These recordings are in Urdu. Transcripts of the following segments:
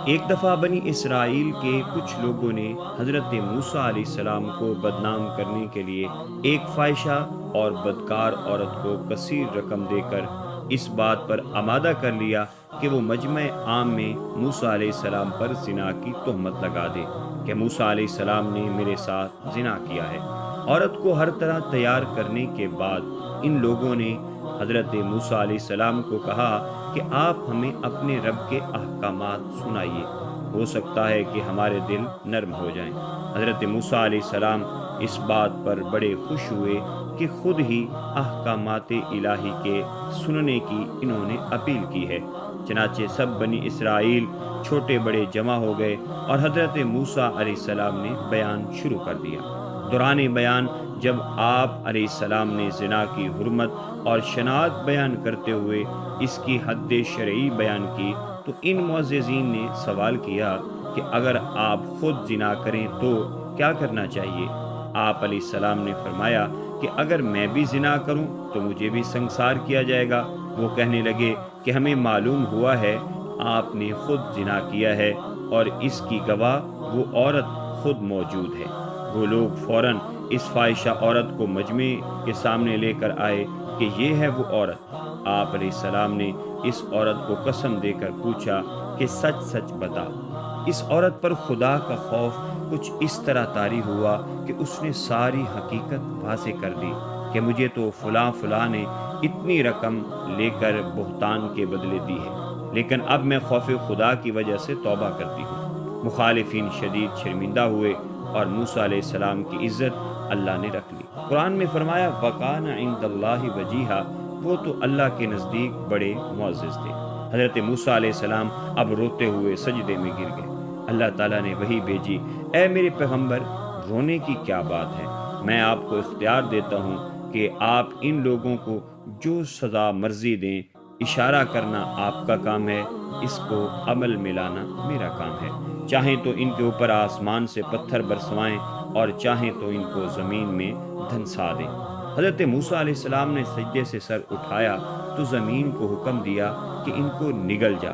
ایک دفعہ بنی اسرائیل کے کچھ لوگوں نے حضرت موسیٰ علیہ السلام کو بدنام کرنے کے لیے ایک فاحشہ اور بدکار عورت کو کثیر رقم دے کر اس بات پر آمادہ کر لیا کہ وہ مجمع عام میں موسیٰ علیہ السلام پر زنا کی تہمت لگا دے کہ موسیٰ علیہ السلام نے میرے ساتھ زنا کیا ہے۔ عورت کو ہر طرح تیار کرنے کے بعد ان لوگوں نے حضرت موسیٰ علیہ السلام کو کہا کہ آپ ہمیں اپنے رب کے احکامات سنائیے، ہو سکتا ہے کہ ہمارے دل نرم ہو جائیں۔ حضرت موسیٰ علیہ السلام اس بات پر بڑے خوش ہوئے کہ خود ہی احکامات الہی کے سننے کی انہوں نے اپیل کی ہے۔ چنانچہ سب بنی اسرائیل چھوٹے بڑے جمع ہو گئے اور حضرت موسیٰ علیہ السلام نے بیان شروع کر دیا۔ دوران بیان جب آپ علیہ السلام نے زنا کی حرمت اور شناعت بیان کرتے ہوئے اس کی حد شرعی بیان کی تو ان معززین نے سوال کیا کہ اگر آپ خود زنا کریں تو کیا کرنا چاہیے؟ آپ علیہ السلام نے فرمایا کہ اگر میں بھی زنا کروں تو مجھے بھی سنگسار کیا جائے گا۔ وہ کہنے لگے کہ ہمیں معلوم ہوا ہے آپ نے خود زنا کیا ہے اور اس کی گواہ وہ عورت خود موجود ہے۔ وہ لوگ فوراً اس فاحشہ عورت کو مجمع کے سامنے لے کر آئے کہ یہ ہے وہ عورت۔ آپ علیہ السلام نے اس عورت کو قسم دے کر پوچھا کہ سچ سچ بتا۔ اس عورت پر خدا کا خوف کچھ اس طرح طاری ہوا کہ اس نے ساری حقیقت واضح کر دی کہ مجھے تو فلاں فلاں نے اتنی رقم لے کر بہتان کے بدلے دی ہے، لیکن اب میں خوف خدا کی وجہ سے توبہ کرتی ہوں۔ مخالفین شدید شرمندہ ہوئے اور موسیٰ علیہ السلام کی عزت اللہ نے رکھ لی۔ قرآن میں فرمایا وَقَانَ عِندَ اللَّهِ وَجِيهًا، وہ تو اللہ کے نزدیک بڑے معزز تھے۔ حضرت موسیٰ علیہ السلام اب روتے ہوئے سجدے میں گر گئے۔ اللہ تعالیٰ نے وحی بھیجی، اے میرے پیغمبر رونے کی کیا بات ہے؟ میں آپ کو اختیار دیتا ہوں کہ آپ ان لوگوں کو جو سزا مرضی دیں، اشارہ کرنا آپ کا کام ہے، اس کو عمل میں لانا میرا کام ہے۔ چاہیں تو ان کے اوپر آسمان سے پتھر برسوائیں اور چاہیں تو ان کو زمین میں دھنسا دیں۔ حضرت موسیٰ علیہ السلام نے سجدے سے سر اٹھایا تو زمین کو حکم دیا کہ ان کو نگل جا۔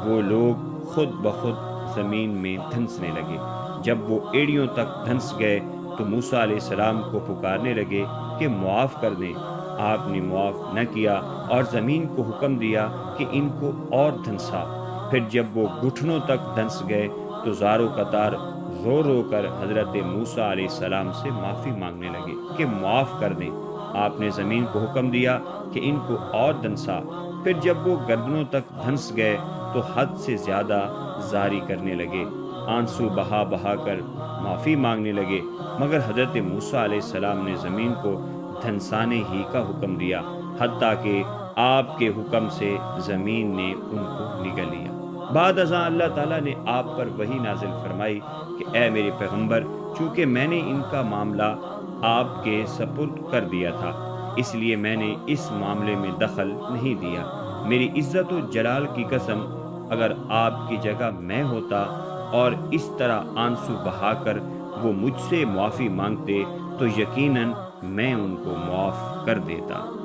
وہ لوگ خود بخود زمین میں دھنسنے لگے۔ جب وہ ایڑیوں تک دھنس گئے تو موسیٰ علیہ السلام کو پکارنے لگے کہ معاف کر دیں۔ آپ نے معاف نہ کیا اور زمین کو حکم دیا کہ ان کو اور دھنسا۔ پھر جب وہ گھٹنوں تک دھنس گئے تو زاروں قطار رو رو کر حضرت موسیٰ علیہ السلام سے معافی مانگنے لگے کہ معاف کر دیں۔ آپ نے زمین کو حکم دیا کہ ان کو اور دھنسا۔ پھر جب وہ گردنوں تک دھنس گئے تو حد سے زیادہ زاری کرنے لگے، آنسو بہا بہا کر معافی مانگنے لگے، مگر حضرت موسیٰ علیہ السلام نے زمین کو دھنسانے ہی کا حکم دیا، حتیٰ کہ آپ کے حکم سے زمین نے ان کو نگل لیا۔ بعد ازاں اللہ تعالیٰ نے آپ پر وحی نازل فرمائی کہ اے میرے پیغمبر، چونکہ میں نے ان کا معاملہ آپ کے سپرد کر دیا تھا، اس لیے میں نے اس معاملے میں دخل نہیں دیا۔ میری عزت و جلال کی قسم، اگر آپ کی جگہ میں ہوتا اور اس طرح آنسو بہا کر وہ مجھ سے معافی مانگتے تو یقیناً میں ان کو معاف کر دیتا۔